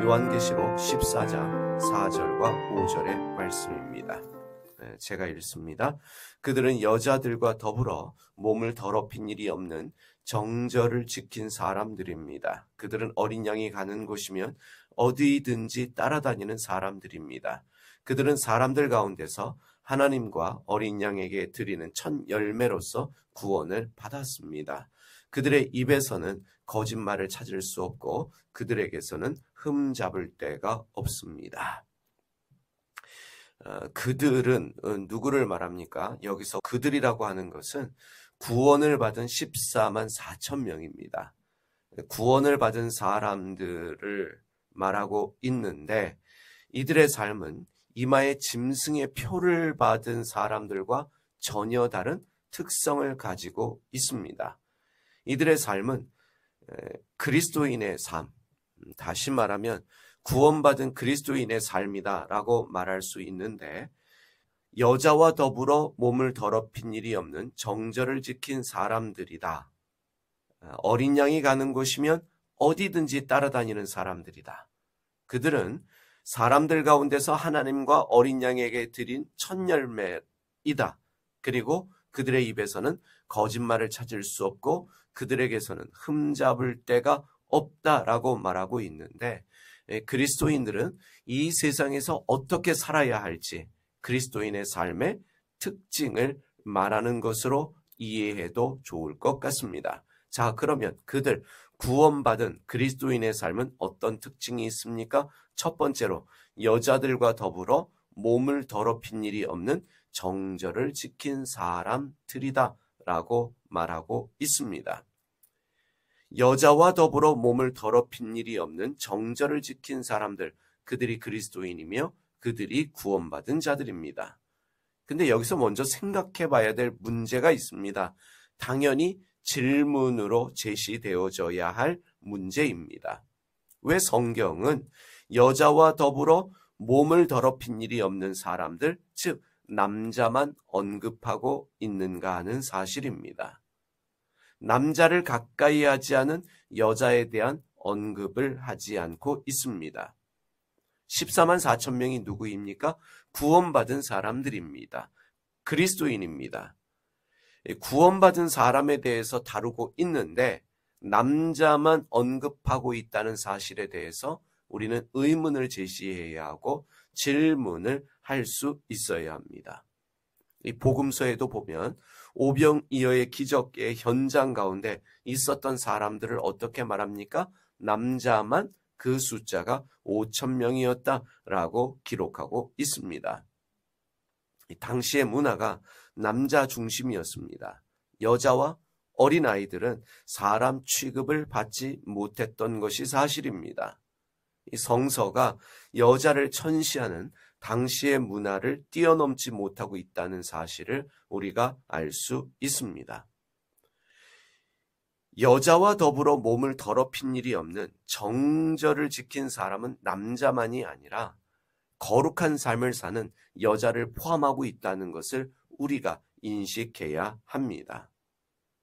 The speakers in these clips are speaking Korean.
요한계시록 14장 4절과 5절의 말씀입니다. 제가 읽습니다. 그들은 여자들과 더불어 몸을 더럽힌 일이 없는 정절을 지킨 사람들입니다. 그들은 어린 양이 가는 곳이면 어디든지 따라다니는 사람들입니다. 그들은 사람들 가운데서 하나님과 어린 양에게 드리는 첫 열매로서 구원을 받았습니다. 그들의 입에서는 거짓말을 찾을 수 없고 그들에게서는 흠잡을 데가 없습니다. 그들은 누구를 말합니까? 여기서 그들이라고 하는 것은 구원을 받은 14만 4천 명입니다. 구원을 받은 사람들을 말하고 있는데 이들의 삶은 이마에 짐승의 표를 받은 사람들과 전혀 다른 특성을 가지고 있습니다. 이들의 삶은 그리스도인의 삶, 다시 말하면 구원받은 그리스도인의 삶이다라고 말할 수 있는데, 여자와 더불어 몸을 더럽힌 일이 없는 정절을 지킨 사람들이다. 어린 양이 가는 곳이면 어디든지 따라다니는 사람들이다. 그들은 사람들 가운데서 하나님과 어린 양에게 드린 첫 열매이다. 그리고 그들의 입에서는 거짓말을 찾을 수 없고 그들에게서는 흠잡을 데가 없다라고 말하고 있는데, 그리스도인들은 이 세상에서 어떻게 살아야 할지 그리스도인의 삶의 특징을 말하는 것으로 이해해도 좋을 것 같습니다. 자, 그러면 그들 구원받은 그리스도인의 삶은 어떤 특징이 있습니까? 첫 번째로 여자들과 더불어 몸을 더럽힌 일이 없는 정절을 지킨 사람들이다 라고 말하고 있습니다. 여자와 더불어 몸을 더럽힌 일이 없는 정절을 지킨 사람들, 그들이 그리스도인이며 그들이 구원받은 자들입니다. 근데 여기서 먼저 생각해 봐야 될 문제가 있습니다. 당연히 질문으로 제시되어져야 할 문제입니다. 왜 성경은 여자와 더불어 몸을 더럽힌 일이 없는 사람들, 즉 남자만 언급하고 있는가 하는 사실입니다. 남자를 가까이 하지 않은 여자에 대한 언급을 하지 않고 있습니다. 14만 4천 명이 누구입니까? 구원받은 사람들입니다. 그리스도인입니다. 구원받은 사람에 대해서 다루고 있는데 남자만 언급하고 있다는 사실에 대해서 우리는 의문을 제시해야 하고 질문을 할 수 있어야 합니다. 이 복음서에도 보면 오병이어의 기적의 현장 가운데 있었던 사람들을 어떻게 말합니까? 남자만 그 숫자가 5천 명이었다라고 기록하고 있습니다. 당시의 문화가 남자 중심이었습니다. 여자와 어린아이들은 사람 취급을 받지 못했던 것이 사실입니다. 이 성서가 여자를 천시하는 당시의 문화를 뛰어넘지 못하고 있다는 사실을 우리가 알 수 있습니다. 여자와 더불어 몸을 더럽힌 일이 없는 정절을 지킨 사람은 남자만이 아니라 거룩한 삶을 사는 여자를 포함하고 있다는 것을 우리가 인식해야 합니다.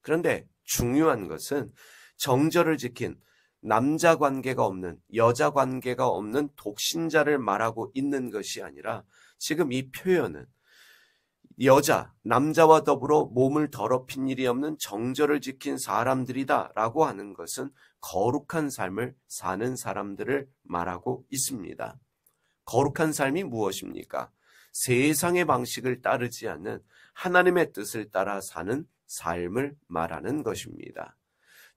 그런데 중요한 것은 정절을 지킨 남자 관계가 없는, 여자 관계가 없는 독신자를 말하고 있는 것이 아니라 지금 이 표현은 남자와 더불어 몸을 더럽힌 일이 없는 정절을 지킨 사람들이다 라고 하는 것은 거룩한 삶을 사는 사람들을 말하고 있습니다. 거룩한 삶이 무엇입니까? 세상의 방식을 따르지 않는 하나님의 뜻을 따라 사는 삶을 말하는 것입니다.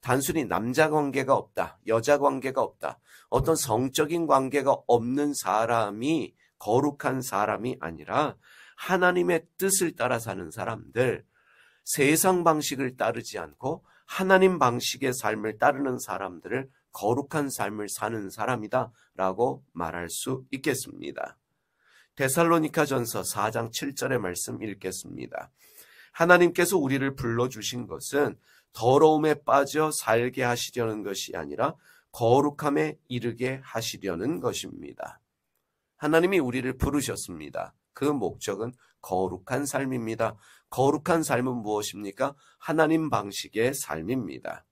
단순히 남자 관계가 없다, 여자 관계가 없다, 어떤 성적인 관계가 없는 사람이 거룩한 사람이 아니라 하나님의 뜻을 따라 사는 사람들, 세상 방식을 따르지 않고 하나님 방식의 삶을 따르는 사람들을 거룩한 삶을 사는 사람이다 라고 말할 수 있겠습니다. 데살로니가전서 4장 7절의 말씀 읽겠습니다. 하나님께서 우리를 불러주신 것은 더러움에 빠져 살게 하시려는 것이 아니라 거룩함에 이르게 하시려는 것입니다. 하나님이 우리를 부르셨습니다. 그 목적은 거룩한 삶입니다. 거룩한 삶은 무엇입니까? 하나님 방식의 삶입니다.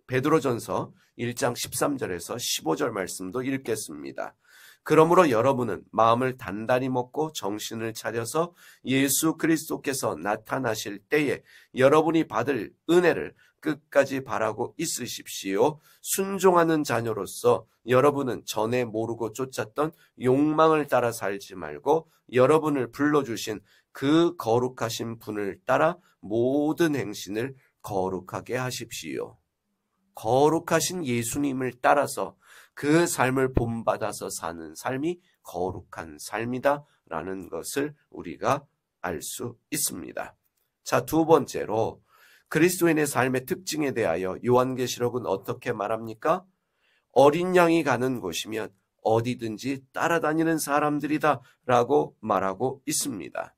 베드로전서 1장 13절에서 15절 말씀도 읽겠습니다. 그러므로 여러분은 마음을 단단히 먹고 정신을 차려서 예수 그리스도께서 나타나실 때에 여러분이 받을 은혜를 끝까지 바라고 있으십시오. 순종하는 자녀로서 여러분은 전에 모르고 쫓았던 욕망을 따라 살지 말고 여러분을 불러주신 그 거룩하신 분을 따라 모든 행신을 거룩하게 하십시오. 거룩하신 예수님을 따라서 그 삶을 본받아서 사는 삶이 거룩한 삶이다라는 것을 우리가 알 수 있습니다. 자, 두 번째로 그리스도인의 삶의 특징에 대하여 요한계시록은 어떻게 말합니까? 어린 양이 가는 곳이면 어디든지 따라다니는 사람들이다 라고 말하고 있습니다.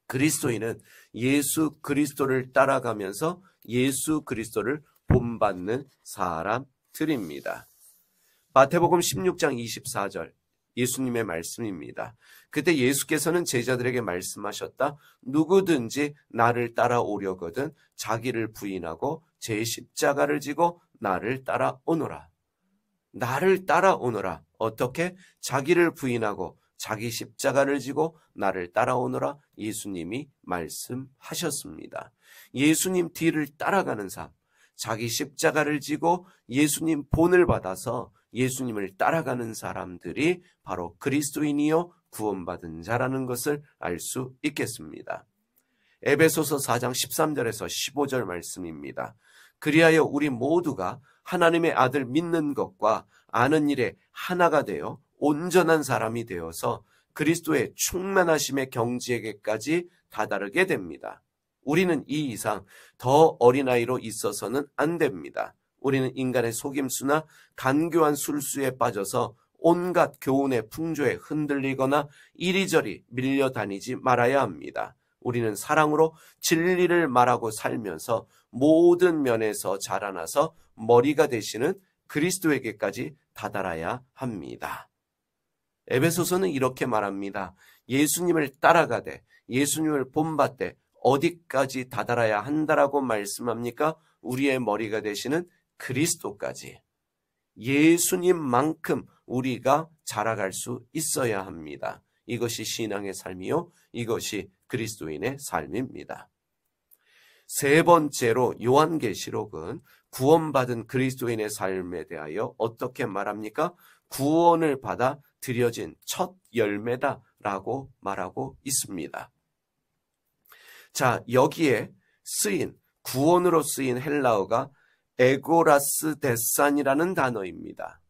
그리스도인은 예수 그리스도를 따라가면서 예수 그리스도를 본받는 사람들입니다. 마태복음 16장 24절 예수님의 말씀입니다. 그때 예수께서는 제자들에게 말씀하셨다. 누구든지 나를 따라오려거든 자기를 부인하고 제 십자가를 지고 나를 따라오노라. 나를 따라오노라. 어떻게? 자기를 부인하고 자기 십자가를 지고 나를 따라오노라. 예수님이 말씀하셨습니다. 예수님 뒤를 따라가는 삶, 자기 십자가를 지고 예수님 본을 받아서 예수님을 따라가는 사람들이 바로 그리스도인이요 구원받은 자라는 것을 알 수 있겠습니다. 에베소서 4장 13절에서 15절 말씀입니다. 그리하여 우리 모두가 하나님의 아들 믿는 것과 아는 일에 하나가 되어 온전한 사람이 되어서 그리스도의 충만하심의 경지에게까지 다다르게 됩니다. 우리는 이 이상 더 어린아이로 있어서는 안 됩니다. 우리는 인간의 속임수나 간교한 술수에 빠져서 온갖 교훈의 풍조에 흔들리거나 이리저리 밀려다니지 말아야 합니다. 우리는 사랑으로 진리를 말하고 살면서 모든 면에서 자라나서 머리가 되시는 그리스도에게까지 다다라야 합니다. 에베소서는 이렇게 말합니다. 예수님을 따라가되 예수님을 본받되 어디까지 다다라야 한다라고 말씀합니까? 우리의 머리가 되시는 그리스도까지. 예수님만큼 우리가 자라갈 수 있어야 합니다. 이것이 신앙의 삶이요, 이것이 그리스도인의 삶입니다. 세 번째로 요한계시록은 구원받은 그리스도인의 삶에 대하여 어떻게 말합니까? 구원을 받아 드려진 첫 열매다라고 말하고 있습니다. 자, 여기에 구원으로 쓰인 헬라어가 에고라스 데산이라는 단어입니다.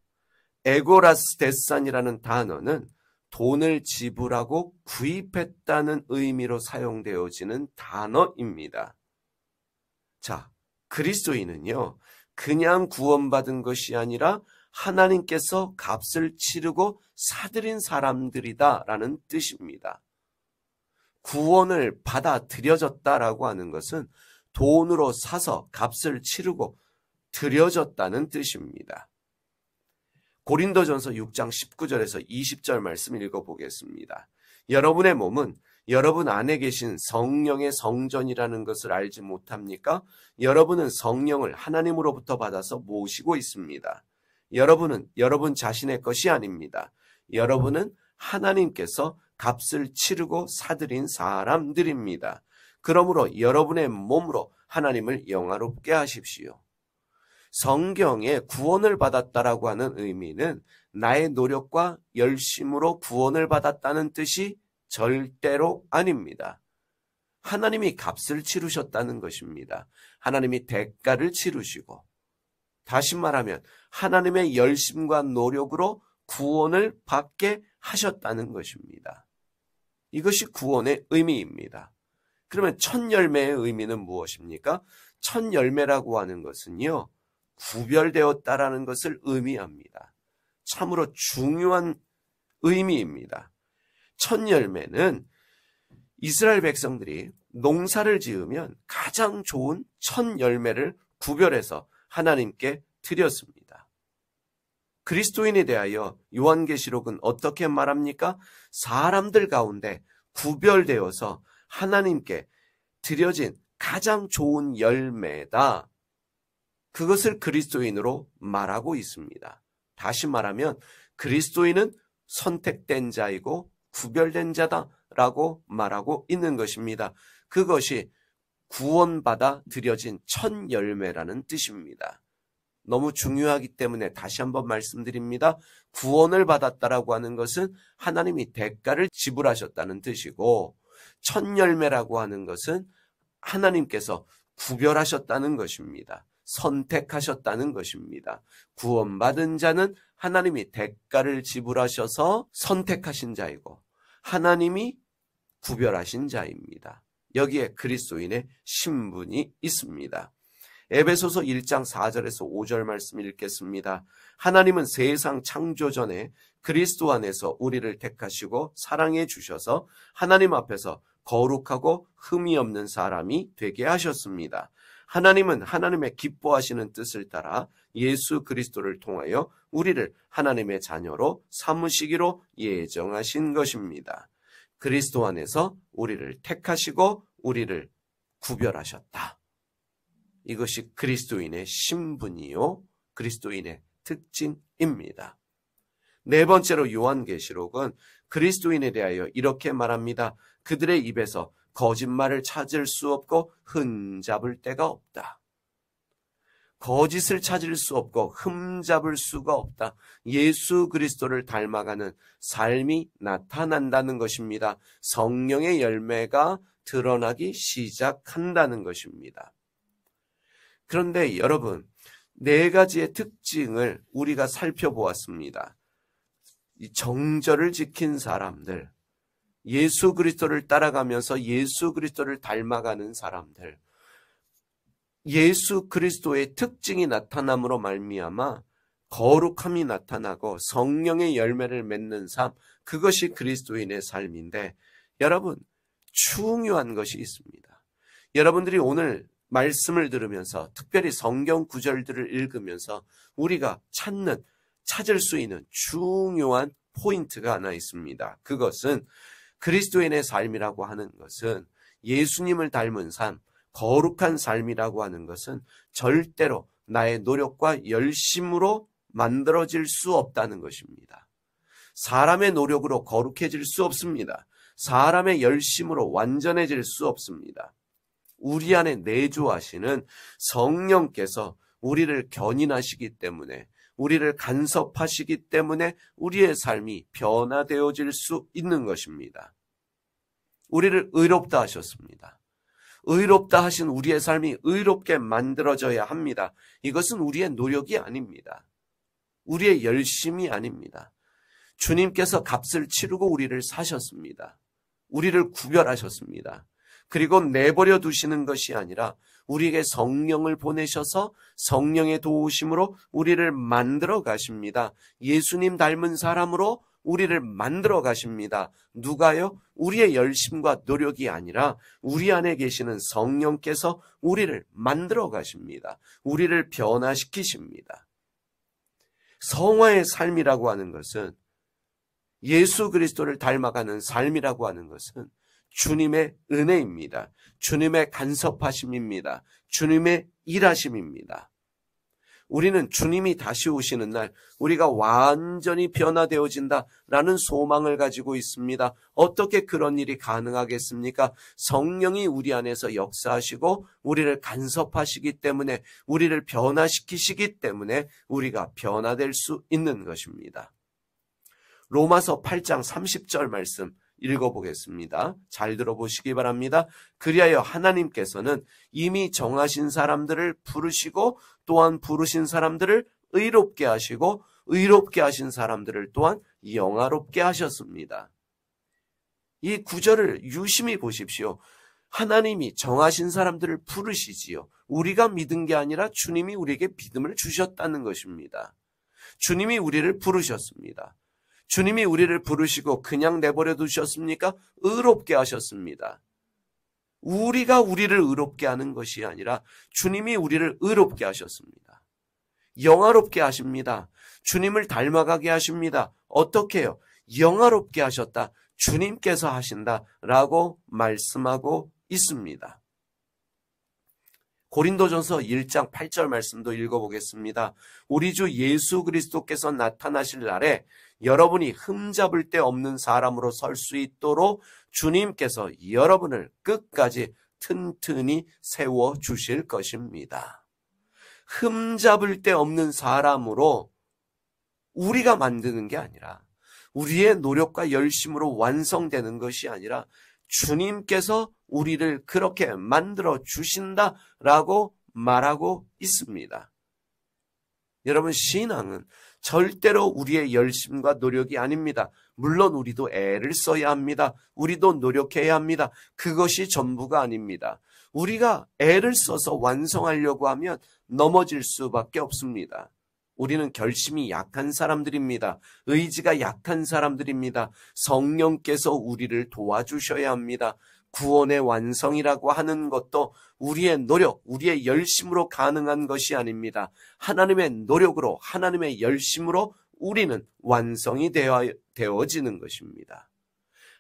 에고라스 데산이라는 단어는 돈을 지불하고 구입했다는 의미로 사용되어지는 단어입니다. 자, 그리스도인은요, 그냥 구원받은 것이 아니라 하나님께서 값을 치르고 사들인 사람들이다라는 뜻입니다. 구원을 받아들여졌다라고 하는 것은 돈으로 사서 값을 치르고 드려졌다는 뜻입니다. 고린도전서 6장 19절에서 20절 말씀 읽어보겠습니다. 여러분의 몸은 여러분 안에 계신 성령의 성전이라는 것을 알지 못합니까? 여러분은 성령을 하나님으로부터 받아서 모시고 있습니다. 여러분은 여러분 자신의 것이 아닙니다. 여러분은 하나님께서 값을 치르고 사들인 사람들입니다. 그러므로 여러분의 몸으로 하나님을 영화롭게 하십시오. 성경에 구원을 받았다라고 하는 의미는 나의 노력과 열심으로 구원을 받았다는 뜻이 절대로 아닙니다. 하나님이 값을 치르셨다는 것입니다. 하나님이 대가를 치르시고, 다시 말하면 하나님의 열심과 노력으로 구원을 받게 하셨다는 것입니다. 이것이 구원의 의미입니다. 그러면 첫 열매의 의미는 무엇입니까? 첫 열매라고 하는 것은요, 구별되었다라는 것을 의미합니다. 참으로 중요한 의미입니다. 첫 열매는 이스라엘 백성들이 농사를 지으면 가장 좋은 첫 열매를 구별해서 하나님께 드렸습니다. 그리스도인에 대하여 요한계시록은 어떻게 말합니까? 사람들 가운데 구별되어서 하나님께 드려진 가장 좋은 열매다. 그것을 그리스도인으로 말하고 있습니다. 다시 말하면 그리스도인은 선택된 자이고 구별된 자다라고 말하고 있는 것입니다. 그것이 구원받아 드려진 첫 열매라는 뜻입니다. 너무 중요하기 때문에 다시 한번 말씀드립니다. 구원을 받았다라고 하는 것은 하나님이 대가를 지불하셨다는 뜻이고, 첫 열매라고 하는 것은 하나님께서 구별하셨다는 것입니다. 선택하셨다는 것입니다. 구원받은 자는 하나님이 대가를 지불하셔서 선택하신 자이고 하나님이 구별하신 자입니다. 여기에 그리스도인의 신분이 있습니다. 에베소서 1장 4절에서 5절 말씀 읽겠습니다. 하나님은 세상 창조 전에 그리스도 안에서 우리를 택하시고 사랑해 주셔서 하나님 앞에서 거룩하고 흠이 없는 사람이 되게 하셨습니다. 하나님은 하나님의 기뻐하시는 뜻을 따라 예수 그리스도를 통하여 우리를 하나님의 자녀로 삼으시기로 예정하신 것입니다. 그리스도 안에서 우리를 택하시고 우리를 구별하셨다. 이것이 그리스도인의 신분이요, 그리스도인의 특징입니다. 네 번째로 요한계시록은 그리스도인에 대하여 이렇게 말합니다. 그들의 입에서 거짓말을 찾을 수 없고 흠잡을 데가 없다. 거짓을 찾을 수 없고 흠잡을 수가 없다. 예수 그리스도를 닮아가는 삶이 나타난다는 것입니다. 성령의 열매가 드러나기 시작한다는 것입니다. 그런데 여러분, 네 가지의 특징을 우리가 살펴보았습니다. 이 정절을 지킨 사람들, 예수 그리스도를 따라가면서 예수 그리스도를 닮아가는 사람들, 예수 그리스도의 특징이 나타남으로 말미암아 거룩함이 나타나고 성령의 열매를 맺는 삶, 그것이 그리스도인의 삶인데, 여러분, 중요한 것이 있습니다. 여러분들이 오늘 말씀을 들으면서 특별히 성경 구절들을 읽으면서 우리가 찾을 수 있는 중요한 포인트가 하나 있습니다. 그것은 그리스도인의 삶이라고 하는 것은, 예수님을 닮은 삶, 거룩한 삶이라고 하는 것은 절대로 나의 노력과 열심으로 만들어질 수 없다는 것입니다. 사람의 노력으로 거룩해질 수 없습니다. 사람의 열심으로 완전해질 수 없습니다. 우리 안에 내주하시는 성령께서 우리를 견인하시기 때문에, 우리를 간섭하시기 때문에 우리의 삶이 변화되어질 수 있는 것입니다. 우리를 의롭다 하셨습니다. 의롭다 하신 우리의 삶이 의롭게 만들어져야 합니다. 이것은 우리의 노력이 아닙니다. 우리의 열심이 아닙니다. 주님께서 값을 치르고 우리를 사셨습니다. 우리를 구별하셨습니다. 그리고 내버려 두시는 것이 아니라 우리에게 성령을 보내셔서 성령의 도우심으로 우리를 만들어 가십니다. 예수님 닮은 사람으로 우리를 만들어 가십니다. 누가요? 우리의 열심과 노력이 아니라 우리 안에 계시는 성령께서 우리를 만들어 가십니다. 우리를 변화시키십니다. 성화의 삶이라고 하는 것은, 예수 그리스도를 닮아가는 삶이라고 하는 것은 주님의 은혜입니다. 주님의 간섭하심입니다. 주님의 일하심입니다. 우리는 주님이 다시 오시는 날 우리가 완전히 변화되어진다라는 소망을 가지고 있습니다. 어떻게 그런 일이 가능하겠습니까? 성령이 우리 안에서 역사하시고 우리를 간섭하시기 때문에, 우리를 변화시키시기 때문에 우리가 변화될 수 있는 것입니다. 로마서 8장 30절 말씀 읽어보겠습니다. 잘 들어보시기 바랍니다. 그리하여 하나님께서는 이미 정하신 사람들을 부르시고 또한 부르신 사람들을 의롭게 하시고 의롭게 하신 사람들을 또한 영화롭게 하셨습니다. 이 구절을 유심히 보십시오. 하나님이 정하신 사람들을 부르시지요. 우리가 믿은 게 아니라 주님이 우리에게 믿음을 주셨다는 것입니다. 주님이 우리를 부르셨습니다. 주님이 우리를 부르시고 그냥 내버려 두셨습니까? 의롭게 하셨습니다. 우리가 우리를 의롭게 하는 것이 아니라 주님이 우리를 의롭게 하셨습니다. 영화롭게 하십니다. 주님을 닮아가게 하십니다. 어떻게 해요? 영화롭게 하셨다. 주님께서 하신다라고 말씀하고 있습니다. 고린도전서 1장 8절 말씀도 읽어보겠습니다. 우리 주 예수 그리스도께서 나타나실 날에 여러분이 흠잡을 데 없는 사람으로 설 수 있도록 주님께서 여러분을 끝까지 튼튼히 세워주실 것입니다. 흠잡을 데 없는 사람으로 우리가 만드는 게 아니라, 우리의 노력과 열심으로 완성되는 것이 아니라 주님께서 우리를 그렇게 만들어 주신다라고 말하고 있습니다. 여러분, 신앙은 절대로 우리의 열심과 노력이 아닙니다. 물론 우리도 애를 써야 합니다. 우리도 노력해야 합니다. 그것이 전부가 아닙니다. 우리가 애를 써서 완성하려고 하면 넘어질 수밖에 없습니다. 우리는 결심이 약한 사람들입니다. 의지가 약한 사람들입니다. 성령께서 우리를 도와주셔야 합니다. 구원의 완성이라고 하는 것도 우리의 노력, 우리의 열심으로 가능한 것이 아닙니다. 하나님의 노력으로, 하나님의 열심으로 우리는 완성이 되어지는 것입니다.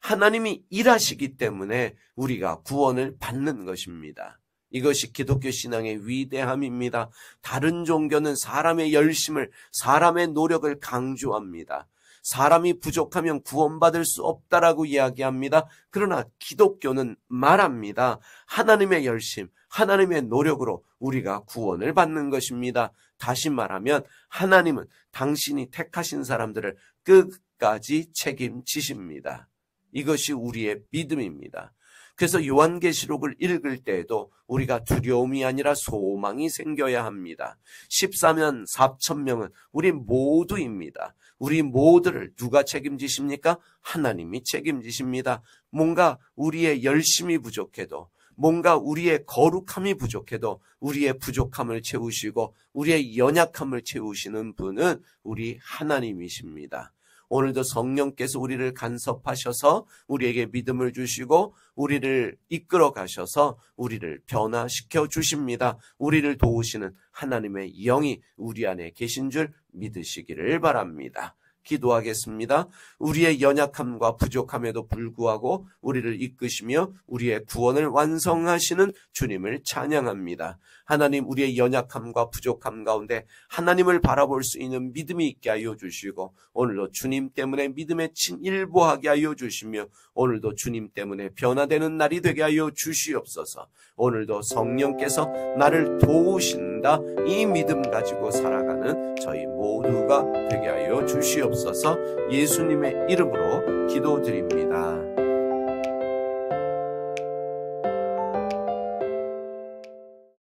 하나님이 일하시기 때문에 우리가 구원을 받는 것입니다. 이것이 기독교 신앙의 위대함입니다. 다른 종교는 사람의 열심을, 사람의 노력을 강조합니다. 사람이 부족하면 구원받을 수 없다라고 이야기합니다. 그러나 기독교는 말합니다. 하나님의 열심, 하나님의 노력으로 우리가 구원을 받는 것입니다. 다시 말하면 하나님은 당신이 택하신 사람들을 끝까지 책임지십니다. 이것이 우리의 믿음입니다. 그래서 요한계시록을 읽을 때에도 우리가 두려움이 아니라 소망이 생겨야 합니다. 14만 4천 명은 우리 모두입니다. 우리 모두를 누가 책임지십니까? 하나님이 책임지십니다. 뭔가 우리의 열심이 부족해도, 뭔가 우리의 거룩함이 부족해도 우리의 부족함을 채우시고 우리의 연약함을 채우시는 분은 우리 하나님이십니다. 오늘도 성령께서 우리를 간섭하셔서 우리에게 믿음을 주시고 우리를 이끌어 가셔서 우리를 변화시켜 주십니다. 우리를 도우시는 하나님의 영이 우리 안에 계신 줄 믿으시기를 바랍니다. 기도하겠습니다. 우리의 연약함과 부족함에도 불구하고 우리를 이끄시며 우리의 구원을 완성하시는 주님을 찬양합니다. 하나님, 우리의 연약함과 부족함 가운데 하나님을 바라볼 수 있는 믿음이 있게 하여 주시고 오늘도 주님 때문에 믿음에 친일보하게 하여 주시며 오늘도 주님 때문에 변화되는 날이 되게 하여 주시옵소서. 오늘도 성령께서 나를 도우신다, 이 믿음 가지고 살아가는 저희 모두가 되게 하여 주시옵소서. 예수님의 이름으로 기도드립니다.